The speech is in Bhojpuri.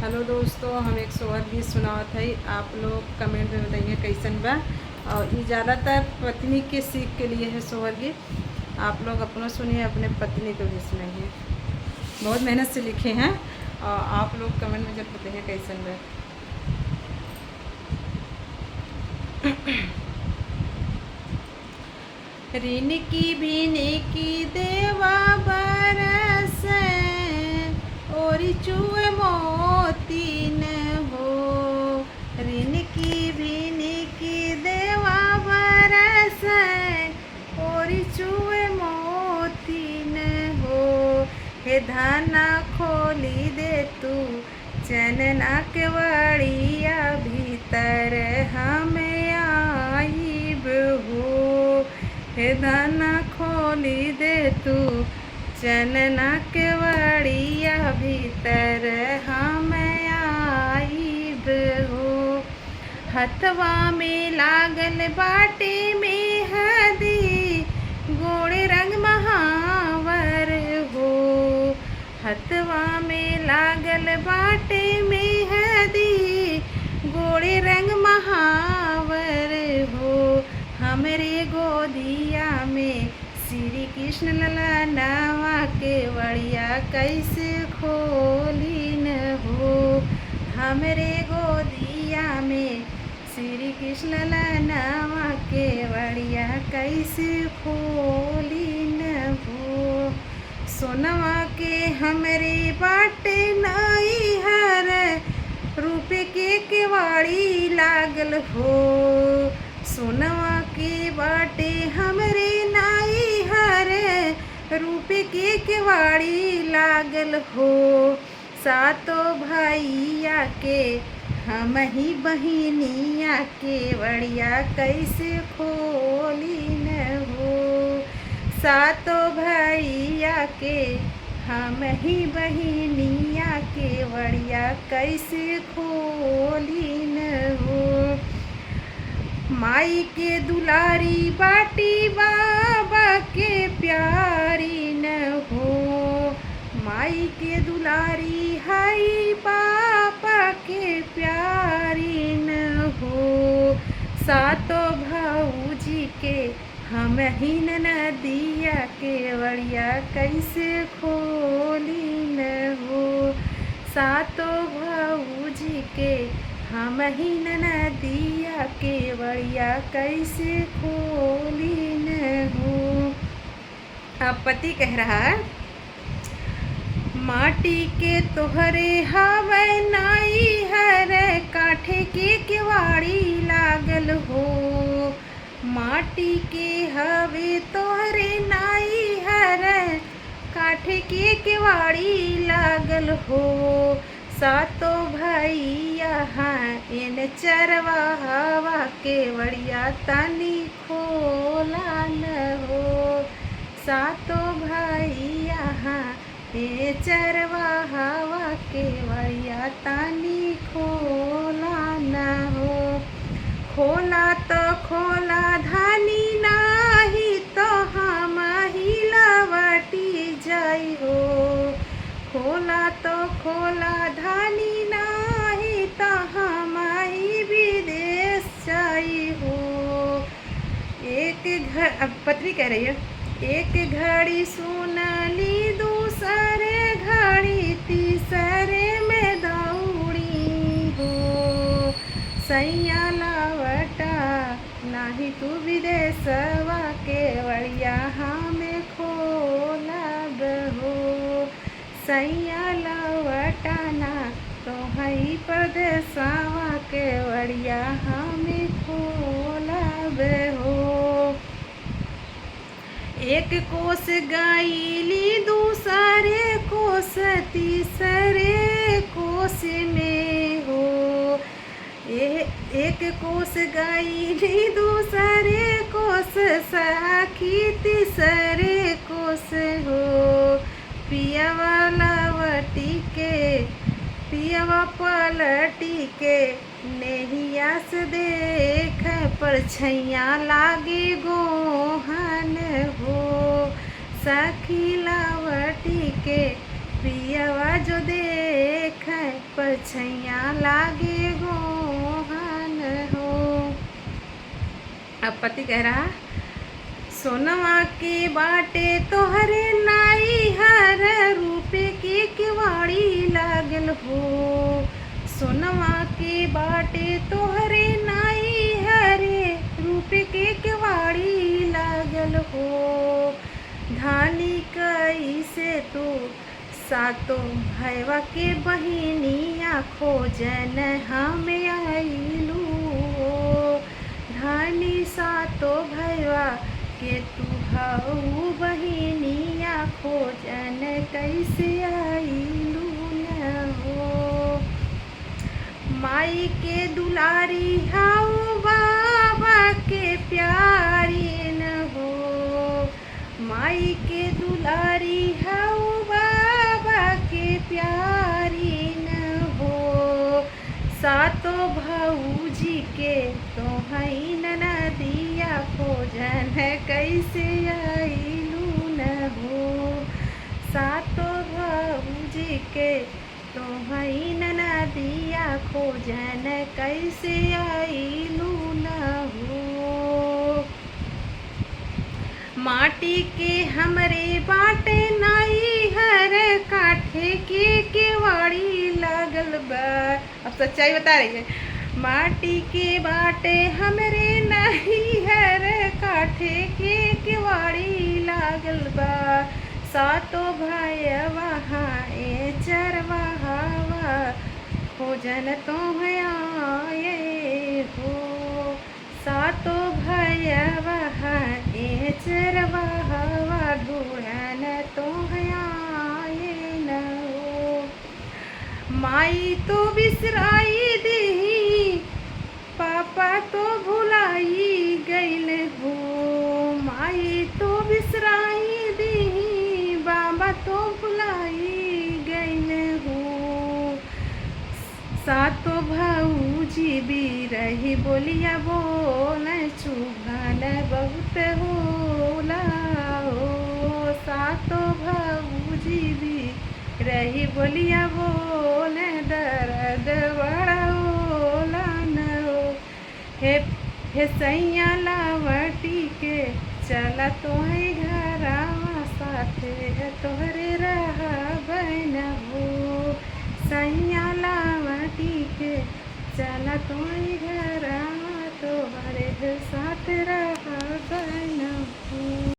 हेलो दोस्तों, हम एक सोहर गीत सुनावत हई। आप लोग कमेंट में बताइए कैसन बा। और ये ज़्यादातर पत्नी के सीख के लिए है सोहर गीत। आप लोग अपना सुनिए, अपने पत्नी को भी सुनाइए। बहुत मेहनत से लिखे हैं और आप लोग कमेंट में जब बताइए कैसन बा। ऋण की भी की देवा बरस और चूए मोती न हो। ऋण की भी की देवा बरस और चूए मोती न हो। हे धाना खोली दे तू चनना के वड़िया भीतर हमें आईब हो। हे दाना खोली दे तू चनना के वड़िया भीतर हम आईब हो। हथवा में लागल बाटे में हदी गोड़े रंग महावर हो। हथवा में लागल बाटे में हदी गोड़े रंग महावर हो। हमरे गोदिया में श्री कृष्ण ललनावा के वड़िया कैसे खोली न हो। हमरे गोदिया में श्री कृष्ण ललनावा के वड़िया कैसे खोली न हो। सोनवा के हमरे बाटे नई हर रूपे के केवाड़ी लागल हो। सोनवा के बाटे हमरे नाई हर रूपे के केवाड़ी लागल हो। सातों भैया के हम ही बहिनिया के वड़िया कैसे खोली न हो। सातों भैया के हम ही बहिनिया के वड़िया कैसे खोली न हो। माई के दुलारी बाटी बाबा के प्यारी न हो। माई के दुलारी हाई पापा के प्यारी न हो। सातों भाऊजी के हम ही नदिया के वड़िया कैसे खोली न हो। सातों भाऊजी के हम ही नदिया के वड़िया कैसे खोली न हो। अब पति कह रहा है, माटी के तोहरे हवे नाई हर काठे के केवाड़ी लागल हो। माटी के हवे तोहरे नाई हर काठे के केवाड़ी लागल हो। सातों भैया हाँ इन चरवा हवा के वड़िया तनी खोला न हो। सातों भैया हाँ ये चरवा हवा के वड़िया तनी खोला न हो। खोला तो खोला धानी नाही तो हम ही लवटी जाई हो। खोला तो खोला धानी नाही तो हम ही विदेश जाई हो। एक घर अब पत्नी कह रही है, एक घड़ी सुनली दूसरे घड़ी तीसरे में दौड़ी हो। सैया लावटा नाही तू विदेशवा के वड़िया हमें खोला हो। सैया लवटाना तो हई परदेसवा के वड़िया हमें खोलब हो। एक कोस गाईली दूसरे कोस तीसरे कोस में हो। एक कोस गाईली दूसरे कोस साखी तीसरे कोस हो। पियावा लवटी के पियावा पलटी के नेहिया से देख परछैया लागे गोहन हो। सखी लवटी के पियावा जो देख पर छैया लागे गोहन हो। अब पति कह रहा, सोनवा के बाटे तोहरे नाई हर रूपे के केवाड़ी लागल हो। सोनवा के बाटे तोहरे नाई हरे रूपे के केवाड़ी लागल हो। धानी कैसे तो सातो भैवा के बहिनिया खोजन हमें आइलू हो। धानी सातो भैवा के तू हऊ बहिनिया खोजन कैसे आइलू न हो। माई के दुलारी हऊ बाबा के प्यारी न हो। माई के दुलारी हऊ बाबा के प्यारी न हो। सातो भौजी के तो हई नदिया खोजन कैसे आइलू न हो। सातो भौजी के तो हई नदिया खोजन कैसे आइलू न हो। माटी के हमरे बाटे नाई हर काठे के केवाड़ी लागल बा। अब सच्चाई बता रही है। माटी के बाटे हमरे नाई हर काठे के केवाड़ी लागल बा। सातो भैया ए चरवाहा खोजन तो आए हो। सातो भैया ए चरवाहा ढूढ़न तो आए न हो। माई तो बिसराई दी पापा तो भुलाई गइल हो। माई तो बिसराई दी बाबा तो भुलाई गइल हो। सातो भौजी भी रही बोलिया बोल चुगल बहुत होला हो। सातो भौजी भी रही बोलिया बोल दर्द बड़ा होला न हो। हे सैया लावटी के चला तोहे घरवा साथे तोहरे रहबन हो। सैया लावटी के चला तोहे घरवा तोहरे साथ रहबन हो।